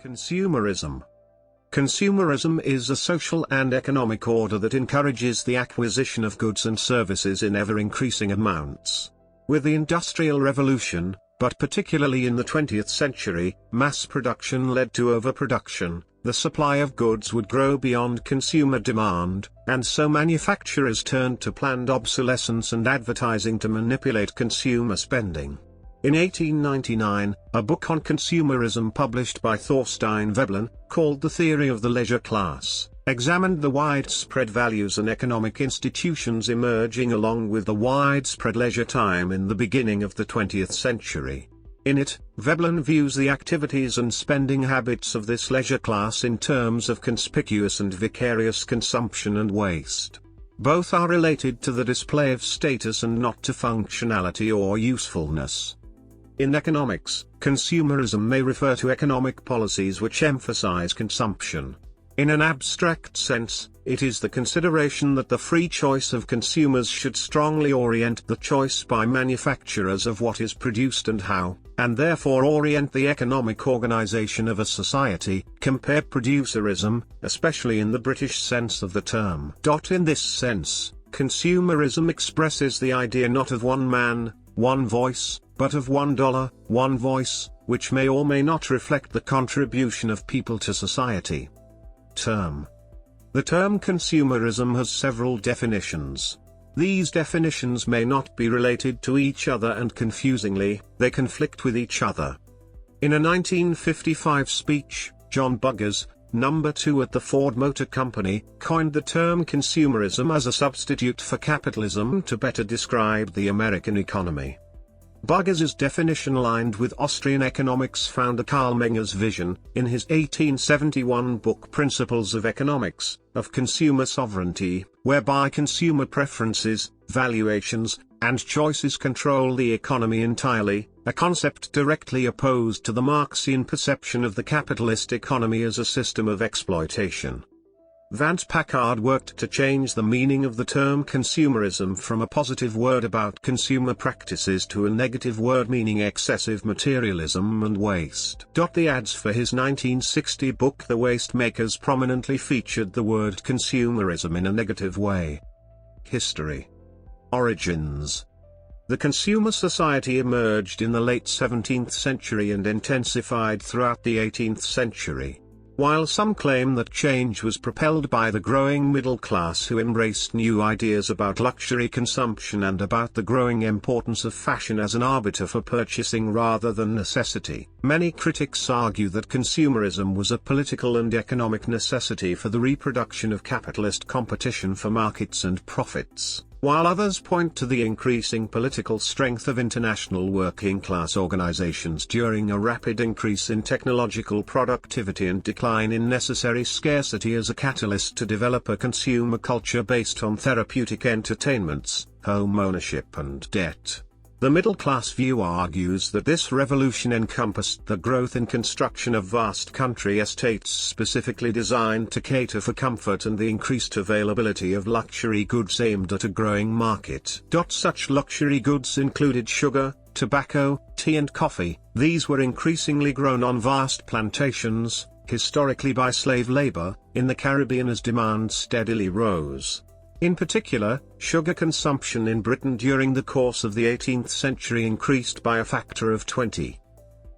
Consumerism. Consumerism is a social and economic order that encourages the acquisition of goods and services in ever-increasing amounts. With the Industrial Revolution, but particularly in the 20th century, mass production led to overproduction. The supply of goods would grow beyond consumer demand, and so manufacturers turned to planned obsolescence and advertising to manipulate consumer spending. In 1899, a book on consumerism published by Thorstein Veblen, called The Theory of the Leisure Class, examined the widespread values and economic institutions emerging along with the widespread leisure time in the beginning of the 20th century. In it, Veblen views the activities and spending habits of this leisure class in terms of conspicuous and vicarious consumption and waste. Both are related to the display of status and not to functionality or usefulness. In economics, consumerism may refer to economic policies which emphasize consumption. In an abstract sense, it is the consideration that the free choice of consumers should strongly orient the choice by manufacturers of what is produced and how, and therefore orient the economic organization of a society. Compare producerism, especially in the British sense of the term. In this sense, consumerism expresses the idea not of one man, one voice, but of $1, one voice, which may or may not reflect the contribution of people to society. The term consumerism has several definitions. These definitions may not be related to each other and confusingly, they conflict with each other. In a 1955 speech, John Buggers, number 2 at the Ford Motor Company, coined the term consumerism as a substitute for capitalism to better describe the American economy. Buggers' definition aligned with Austrian economics founder Karl Menger's vision, in his 1871 book Principles of Economics, of consumer sovereignty, whereby consumer preferences, valuations, and choices control the economy entirely, a concept directly opposed to the Marxian perception of the capitalist economy as a system of exploitation. Vance Packard worked to change the meaning of the term consumerism from a positive word about consumer practices to a negative word meaning excessive materialism and waste. The ads for his 1960 book The Waste Makers prominently featured the word consumerism in a negative way. History. Origins. The consumer society emerged in the late 17th century and intensified throughout the 18th century. While some claim that change was propelled by the growing middle class who embraced new ideas about luxury consumption and about the growing importance of fashion as an arbiter for purchasing rather than necessity, many critics argue that consumerism was a political and economic necessity for the reproduction of capitalist competition for markets and profits. While others point to the increasing political strength of international working-class organizations during a rapid increase in technological productivity and decline in necessary scarcity as a catalyst to develop a consumer culture based on therapeutic entertainments, home ownership and debt. The middle-class view argues that this revolution encompassed the growth in construction of vast country estates specifically designed to cater for comfort and the increased availability of luxury goods aimed at a growing market. Such luxury goods included sugar, tobacco, tea and coffee. These were increasingly grown on vast plantations, historically by slave labor, in the Caribbean as demand steadily rose. In particular, sugar consumption in Britain during the course of the 18th century increased by a factor of 20.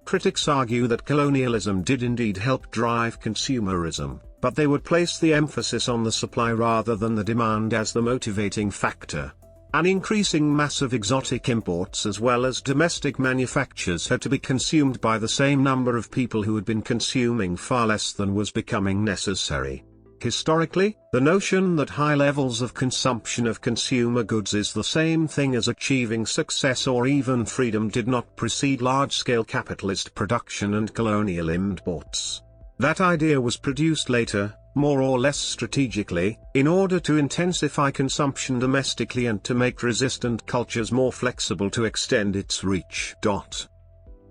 Critics argue that colonialism did indeed help drive consumerism, but they would place the emphasis on the supply rather than the demand as the motivating factor. An increasing mass of exotic imports as well as domestic manufactures had to be consumed by the same number of people who had been consuming far less than was becoming necessary. Historically, the notion that high levels of consumption of consumer goods is the same thing as achieving success or even freedom did not precede large-scale capitalist production and colonial imports. That idea was produced later, more or less strategically, in order to intensify consumption domestically and to make resistant cultures more flexible to extend its reach.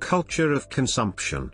Culture of consumption.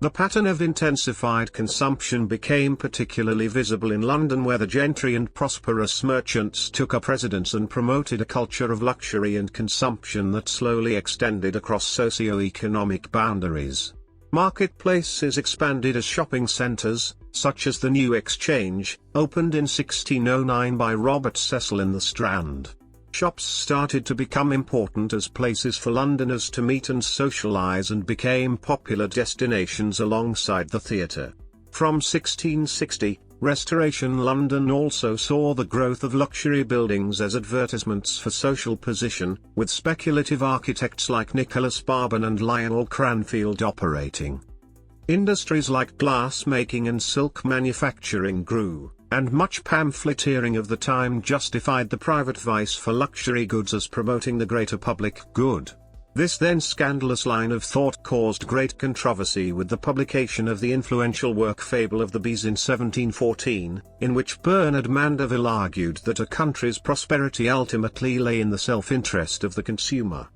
The pattern of intensified consumption became particularly visible in London, where the gentry and prosperous merchants took a precedence and promoted a culture of luxury and consumption that slowly extended across socio-economic boundaries. Marketplaces expanded as shopping centres, such as the New Exchange, opened in 1609 by Robert Cecil in the Strand. Shops started to become important as places for Londoners to meet and socialise and became popular destinations alongside the theatre. From 1660, Restoration London also saw the growth of luxury buildings as advertisements for social position, with speculative architects like Nicholas Barbon and Lionel Cranfield operating. Industries like glass making and silk manufacturing grew, and much pamphleteering of the time justified the private vice for luxury goods as promoting the greater public good. This then scandalous line of thought caused great controversy with the publication of the influential work Fable of the Bees in 1714, in which Bernard Mandeville argued that a country's prosperity ultimately lay in the self-interest of the consumer.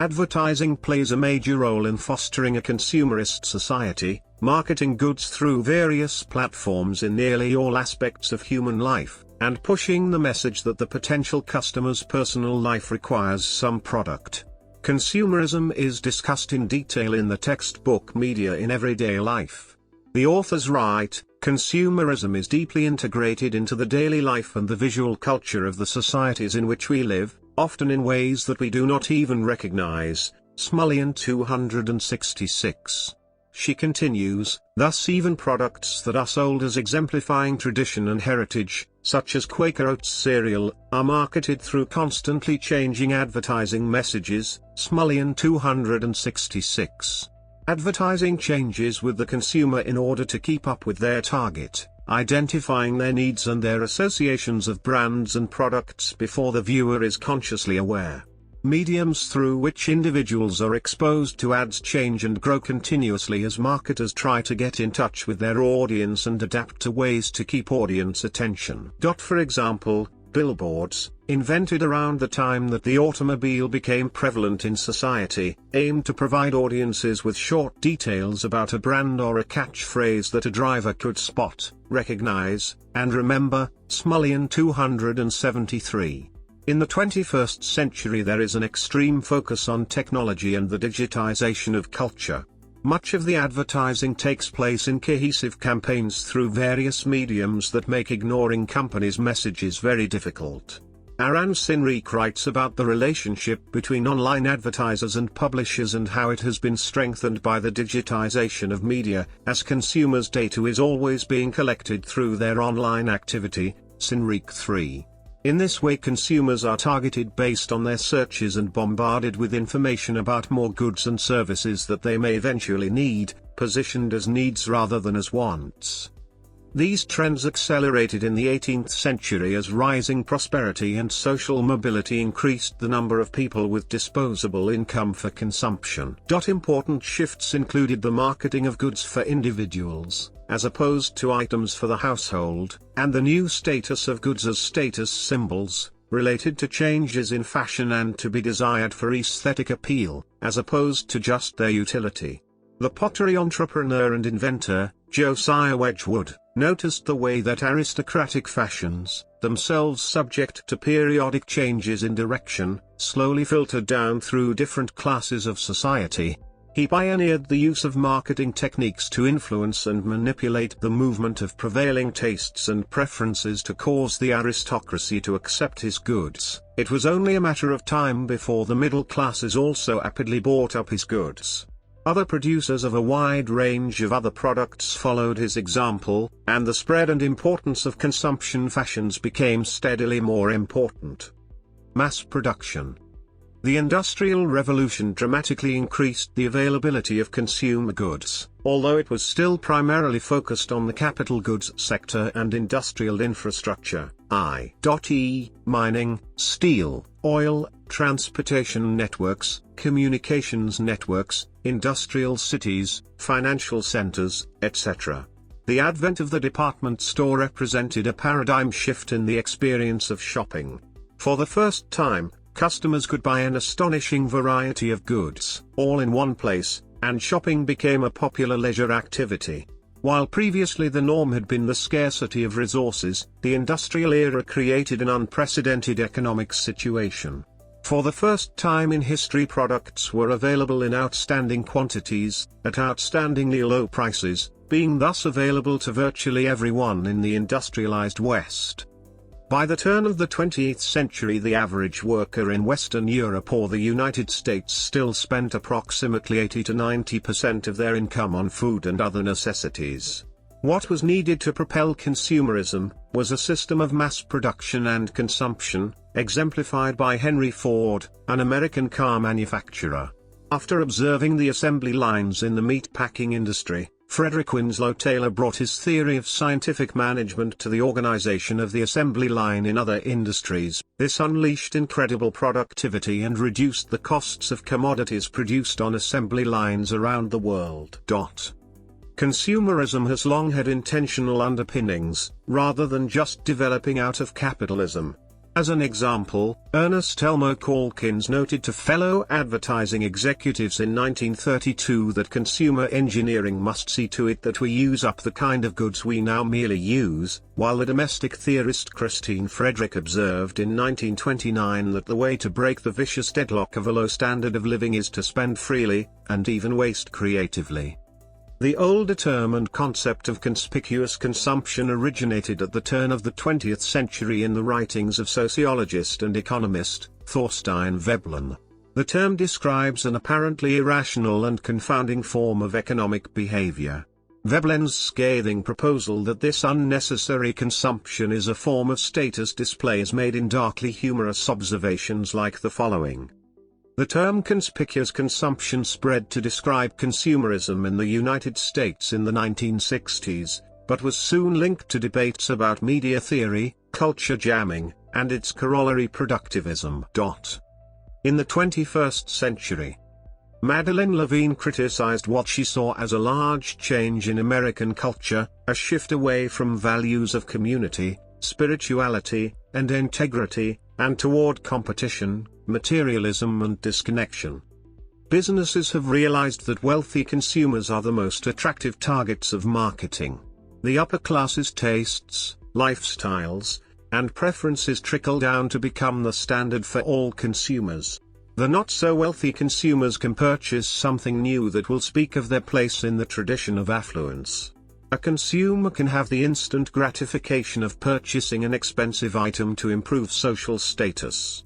Advertising plays a major role in fostering a consumerist society, marketing goods through various platforms in nearly all aspects of human life, and pushing the message that the potential customer's personal life requires some product. Consumerism is discussed in detail in the textbook Media in Everyday Life. The authors write, consumerism is deeply integrated into the daily life and the visual culture of the societies in which we live, often in ways that we do not even recognize. Smullian 266. She continues, thus even products that are sold as exemplifying tradition and heritage, such as Quaker Oats cereal, are marketed through constantly changing advertising messages. Smullian 266. Advertising changes with the consumer in order to keep up with their target, identifying their needs and their associations of brands and products before the viewer is consciously aware. Mediums through which individuals are exposed to ads change and grow continuously as marketers try to get in touch with their audience and adapt to ways to keep audience attention. For example, billboards, invented around the time that the automobile became prevalent in society, aimed to provide audiences with short details about a brand or a catchphrase that a driver could spot, recognize, and remember. Smullian 273. In the 21st century there is an extreme focus on technology and the digitization of culture. Much of the advertising takes place in cohesive campaigns through various mediums that make ignoring companies' messages very difficult. Aran Sinrik writes about the relationship between online advertisers and publishers and how it has been strengthened by the digitization of media, as consumers' data is always being collected through their online activity. Sinrik 3. In this way consumers are targeted based on their searches and bombarded with information about more goods and services that they may eventually need, positioned as needs rather than as wants. These trends accelerated in the 18th century as rising prosperity and social mobility increased the number of people with disposable income for consumption. Important shifts included the marketing of goods for individuals, as opposed to items for the household, and the new status of goods as status symbols, related to changes in fashion and to be desired for aesthetic appeal, as opposed to just their utility. The pottery entrepreneur and inventor, Josiah Wedgwood, noticed the way that aristocratic fashions, themselves subject to periodic changes in direction, slowly filtered down through different classes of society. He pioneered the use of marketing techniques to influence and manipulate the movement of prevailing tastes and preferences to cause the aristocracy to accept his goods. It was only a matter of time before the middle classes also rapidly bought up his goods. Other producers of a wide range of other products followed his example, and the spread and importance of consumption fashions became steadily more important. Mass production. The Industrial Revolution dramatically increased the availability of consumer goods, although it was still primarily focused on the capital goods sector and industrial infrastructure, i.e., mining, steel, oil, transportation networks, communications networks, industrial cities, financial centers, etc. The advent of the department store represented a paradigm shift in the experience of shopping. For the first time, customers could buy an astonishing variety of goods, all in one place, and shopping became a popular leisure activity. While previously the norm had been the scarcity of resources, the industrial era created an unprecedented economic situation. For the first time in history, products were available in outstanding quantities, at outstandingly low prices, being thus available to virtually everyone in the industrialized West. By the turn of the 20th century, the average worker in Western Europe or the United States still spent approximately 80 to 90% of their income on food and other necessities. What was needed to propel consumerism was a system of mass production and consumption, exemplified by Henry Ford, an American car manufacturer. After observing the assembly lines in the meat-packing industry, Frederick Winslow Taylor brought his theory of scientific management to the organization of the assembly line in other industries. This unleashed incredible productivity and reduced the costs of commodities produced on assembly lines around the world. Consumerism has long had intentional underpinnings, rather than just developing out of capitalism. As an example, Ernest Elmo Calkins noted to fellow advertising executives in 1932 that consumer engineering must see to it that we use up the kind of goods we now merely use, while the domestic theorist Christine Frederick observed in 1929 that the way to break the vicious deadlock of a low standard of living is to spend freely, and even waste creatively. The older term and concept of conspicuous consumption originated at the turn of the 20th century in the writings of sociologist and economist, Thorstein Veblen. The term describes an apparently irrational and confounding form of economic behavior. Veblen's scathing proposal that this unnecessary consumption is a form of status display is made in darkly humorous observations like the following. The term conspicuous consumption spread to describe consumerism in the United States in the 1960s, but was soon linked to debates about media theory, culture jamming, and its corollary productivism. In the 21st century, Madeleine Levine criticized what she saw as a large change in American culture, a shift away from values of community, spirituality, and integrity, and toward competition, materialism and disconnection. Businesses have realized that wealthy consumers are the most attractive targets of marketing. The upper class's tastes, lifestyles, and preferences trickle down to become the standard for all consumers. The not-so-wealthy consumers can purchase something new that will speak of their place in the tradition of affluence. A consumer can have the instant gratification of purchasing an expensive item to improve social status.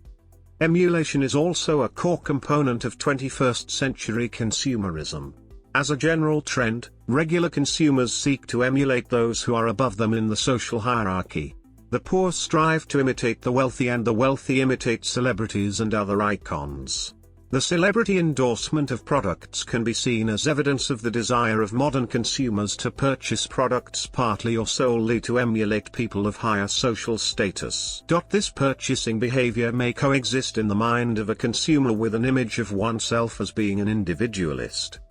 Emulation is also a core component of 21st century consumerism. As a general trend, regular consumers seek to emulate those who are above them in the social hierarchy. The poor strive to imitate the wealthy and the wealthy imitate celebrities and other icons. The celebrity endorsement of products can be seen as evidence of the desire of modern consumers to purchase products partly or solely to emulate people of higher social status. This purchasing behavior may coexist in the mind of a consumer with an image of oneself as being an individualist.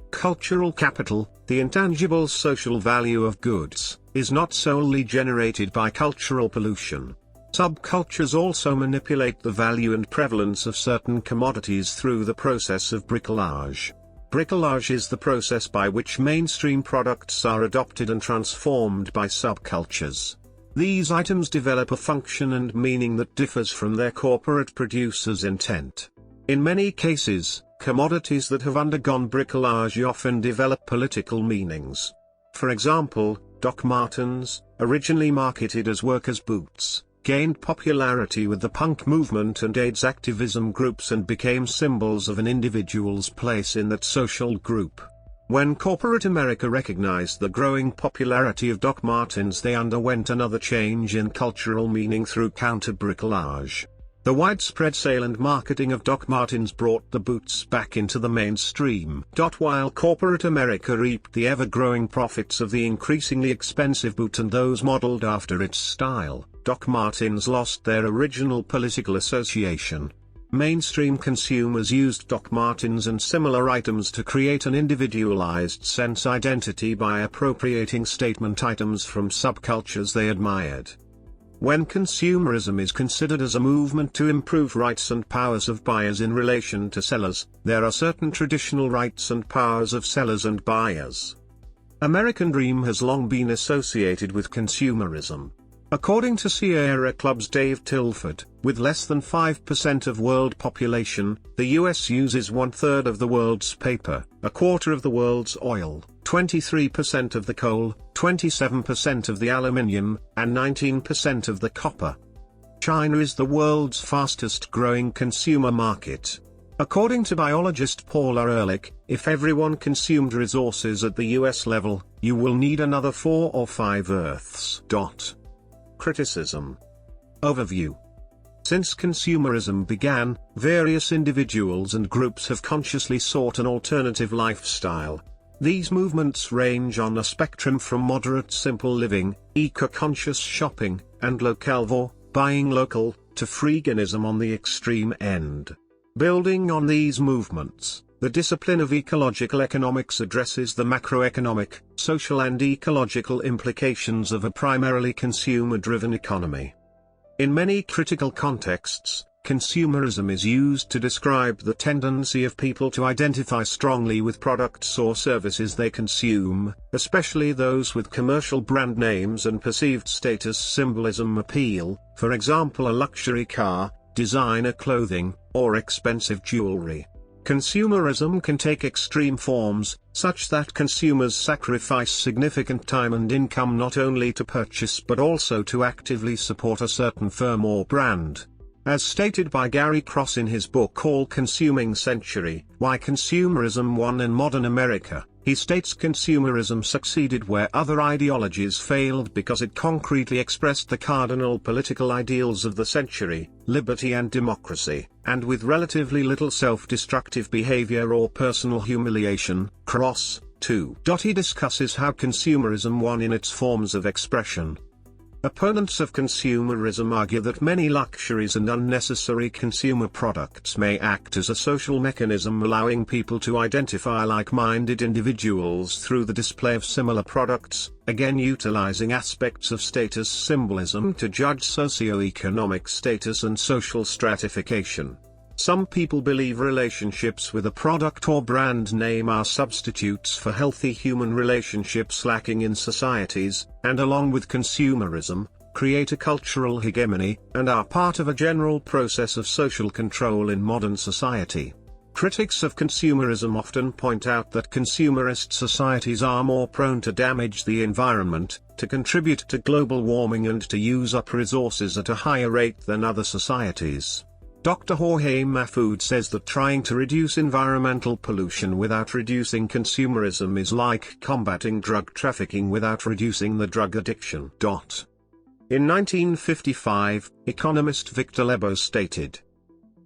Cultural capital, the intangible social value of goods, is not solely generated by cultural pollution. Subcultures also manipulate the value and prevalence of certain commodities through the process of bricolage. Bricolage is the process by which mainstream products are adopted and transformed by subcultures. These items develop a function and meaning that differs from their corporate producer's intent. In many cases, commodities that have undergone bricolage often develop political meanings. For example, Doc Martens, originally marketed as workers' boots, gained popularity with the punk movement and AIDS activism groups and became symbols of an individual's place in that social group. When corporate America recognized the growing popularity of Doc Martens, they underwent another change in cultural meaning through counter-bricolage. The widespread sale and marketing of Doc Martens brought the boots back into the mainstream. While corporate America reaped the ever-growing profits of the increasingly expensive boot and those modeled after its style, Doc Martens lost their original political association. Mainstream consumers used Doc Martens and similar items to create an individualized sense identity by appropriating statement items from subcultures they admired. When consumerism is considered as a movement to improve rights and powers of buyers in relation to sellers, there are certain traditional rights and powers of sellers and buyers. American dream has long been associated with consumerism. According to Sierra Club's Dave Tilford, with less than 5% of world population, the US uses 1/3 of the world's paper, 1/4 of the world's oil, 23% of the coal, 27% of the aluminium, and 19% of the copper. China is the world's fastest growing consumer market. According to biologist Paula Ehrlich, if everyone consumed resources at the US level, you will need another 4 or 5 Earths. Criticism. Overview. Since consumerism began, various individuals and groups have consciously sought an alternative lifestyle. These movements range on a spectrum from moderate simple living, eco-conscious shopping, and localvore, buying local, to freeganism on the extreme end. Building on these movements, the discipline of ecological economics addresses the macroeconomic, social and ecological implications of a primarily consumer-driven economy. In many critical contexts, consumerism is used to describe the tendency of people to identify strongly with products or services they consume, especially those with commercial brand names and perceived status symbolism appeal, for example a luxury car, designer clothing, or expensive jewelry. Consumerism can take extreme forms, such that consumers sacrifice significant time and income not only to purchase but also to actively support a certain firm or brand. As stated by Gary Cross in his book All Consuming Century, Why Consumerism Won in Modern America, he states consumerism succeeded where other ideologies failed because it concretely expressed the cardinal political ideals of the century, liberty and democracy, and with relatively little self-destructive behavior or personal humiliation. Cross, too. He discusses how consumerism won in its forms of expression. Opponents of consumerism argue that many luxuries and unnecessary consumer products may act as a social mechanism allowing people to identify like-minded individuals through the display of similar products, again utilizing aspects of status symbolism to judge socio-economic status and social stratification. Some people believe relationships with a product or brand name are substitutes for healthy human relationships lacking in societies, and along with consumerism, create a cultural hegemony, and are part of a general process of social control in modern society. Critics of consumerism often point out that consumerist societies are more prone to damage the environment, to contribute to global warming and to use up resources at a higher rate than other societies. Dr. Jorge Mahfoud says that trying to reduce environmental pollution without reducing consumerism is like combating drug trafficking without reducing the drug addiction. In 1955, economist Victor Lebo stated,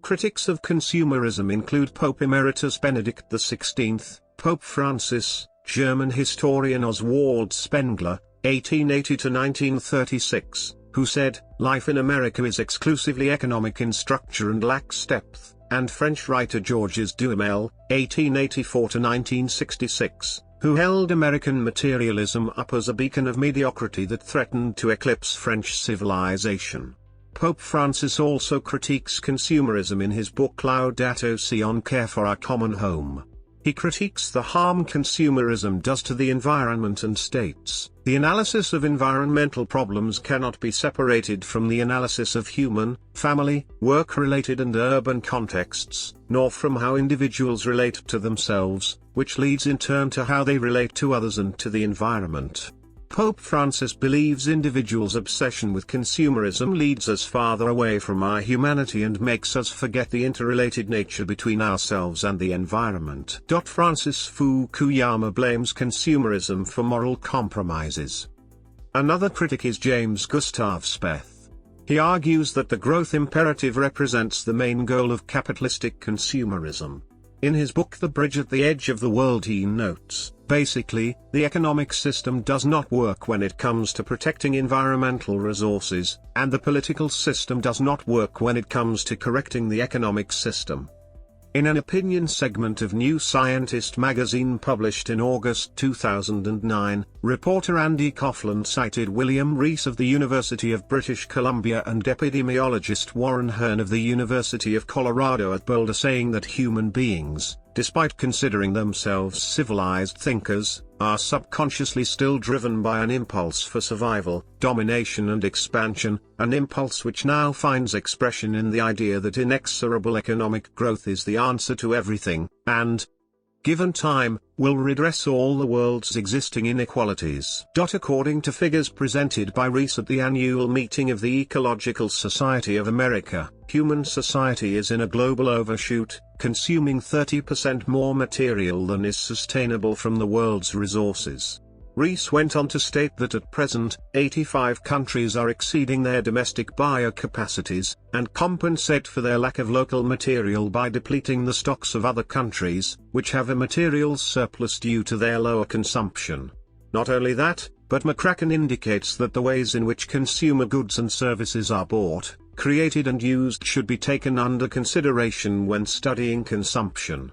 critics of consumerism include Pope Emeritus Benedict XVI, Pope Francis, German historian Oswald Spengler, 1880 to 1936, who said, life in America is exclusively economic in structure and lacks depth, and French writer Georges Duhamel, 1884 to 1966, who held American materialism up as a beacon of mediocrity that threatened to eclipse French civilization. Pope Francis also critiques consumerism in his book Laudato Si on Care for Our Common Home. He critiques the harm consumerism does to the environment and states, the analysis of environmental problems cannot be separated from the analysis of human, family, work-related and urban contexts, nor from how individuals relate to themselves, which leads in turn to how they relate to others and to the environment. Pope Francis believes individuals' obsession with consumerism leads us farther away from our humanity and makes us forget the interrelated nature between ourselves and the environment. Francis Fukuyama blames consumerism for moral compromises. Another critic is James Gustav Speth. He argues that the growth imperative represents the main goal of capitalistic consumerism. In his book The Bridge at the Edge of the World he notes, basically, the economic system does not work when it comes to protecting environmental resources, and the political system does not work when it comes to correcting the economic system. In an opinion segment of New Scientist magazine published in August 2009, reporter Andy Coughlin cited William Rees of the University of British Columbia and epidemiologist Warren Hearn of the University of Colorado at Boulder saying that human beings, despite considering themselves civilized thinkers, are subconsciously still driven by an impulse for survival, domination and expansion, an impulse which now finds expression in the idea that inexorable economic growth is the answer to everything, and, given time, will redress all the world's existing inequalities. According to figures presented by Rees at the annual meeting of the Ecological Society of America, human society is in a global overshoot, consuming 30% more material than is sustainable from the world's resources. Rees went on to state that at present, 85 countries are exceeding their domestic biocapacities, and compensate for their lack of local material by depleting the stocks of other countries, which have a material surplus due to their lower consumption. Not only that, but McCracken indicates that the ways in which consumer goods and services are bought, created and used should be taken under consideration when studying consumption.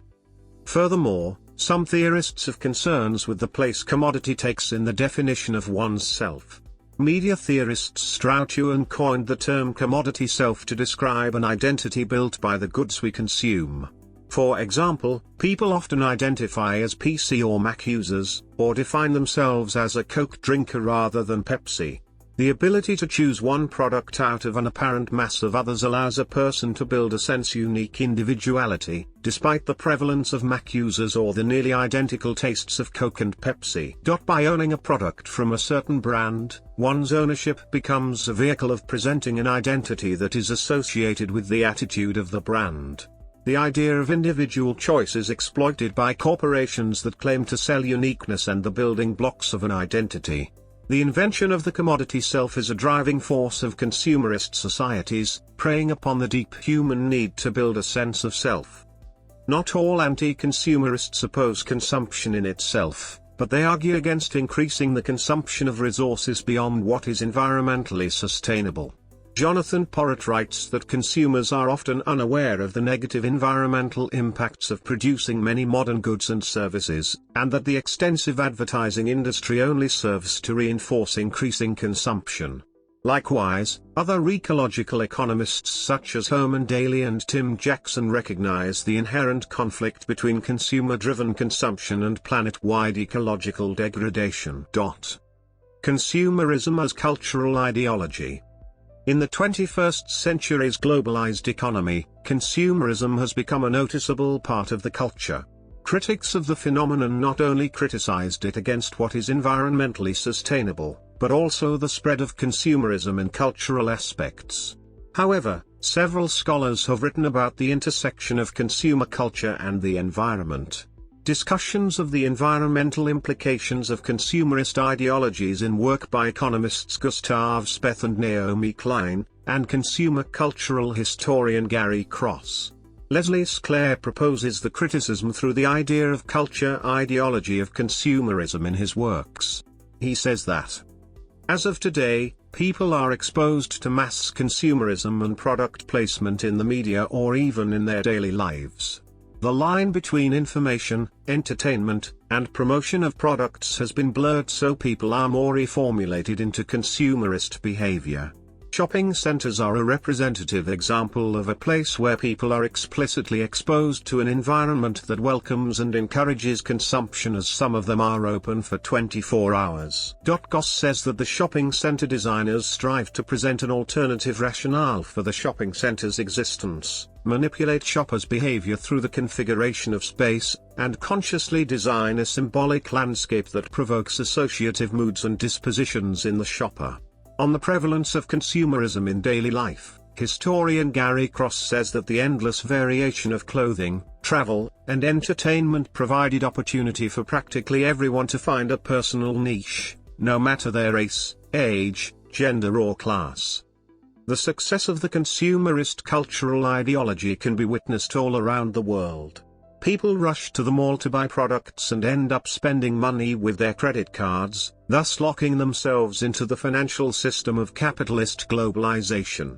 Furthermore, some theorists have concerns with the place commodity takes in the definition of one's self. Media theorist Strauch coined the term commodity self to describe an identity built by the goods we consume. For example, people often identify as PC or Mac users, or define themselves as a Coke drinker rather than Pepsi. The ability to choose one product out of an apparent mass of others allows a person to build a sense unique individuality, despite the prevalence of Mac users or the nearly identical tastes of Coke and Pepsi. By owning a product from a certain brand, one's ownership becomes a vehicle of presenting an identity that is associated with the attitude of the brand. The idea of individual choice is exploited by corporations that claim to sell uniqueness and the building blocks of an identity. The invention of the commodity self is a driving force of consumerist societies, preying upon the deep human need to build a sense of self. Not all anti-consumerists oppose consumption in itself, but they argue against increasing the consumption of resources beyond what is environmentally sustainable. Jonathan Porritt writes that consumers are often unaware of the negative environmental impacts of producing many modern goods and services, and that the extensive advertising industry only serves to reinforce increasing consumption. Likewise, other ecological economists such as Herman Daly and Tim Jackson recognize the inherent conflict between consumer-driven consumption and planet-wide ecological degradation. Consumerism as cultural ideology. In the 21st century's globalized economy, consumerism has become a noticeable part of the culture. Critics of the phenomenon not only criticized it against what is environmentally sustainable, but also the spread of consumerism in cultural aspects. However, several scholars have written about the intersection of consumer culture and the environment. Discussions of the environmental implications of consumerist ideologies in work by economists Gustav Speth and Naomi Klein, and consumer cultural historian Gary Cross. Leslie Sclair proposes the criticism through the idea of culture ideology of consumerism in his works. He says that, as of today, people are exposed to mass consumerism and product placement in the media or even in their daily lives. The line between information, entertainment, and promotion of products has been blurred, so people are more reformulated into consumerist behavior. Shopping centers are a representative example of a place where people are explicitly exposed to an environment that welcomes and encourages consumption, as some of them are open for 24 hours. Goss says that the shopping center designers strive to present an alternative rationale for the shopping center's existence, manipulate shoppers' behavior through the configuration of space, and consciously design a symbolic landscape that provokes associative moods and dispositions in the shopper. On the prevalence of consumerism in daily life, historian Gary Cross says that the endless variation of clothing, travel, and entertainment provided opportunity for practically everyone to find a personal niche, no matter their race, age, gender or class. The success of the consumerist cultural ideology can be witnessed all around the world. People rush to the mall to buy products and end up spending money with their credit cards, thus locking themselves into the financial system of capitalist globalization.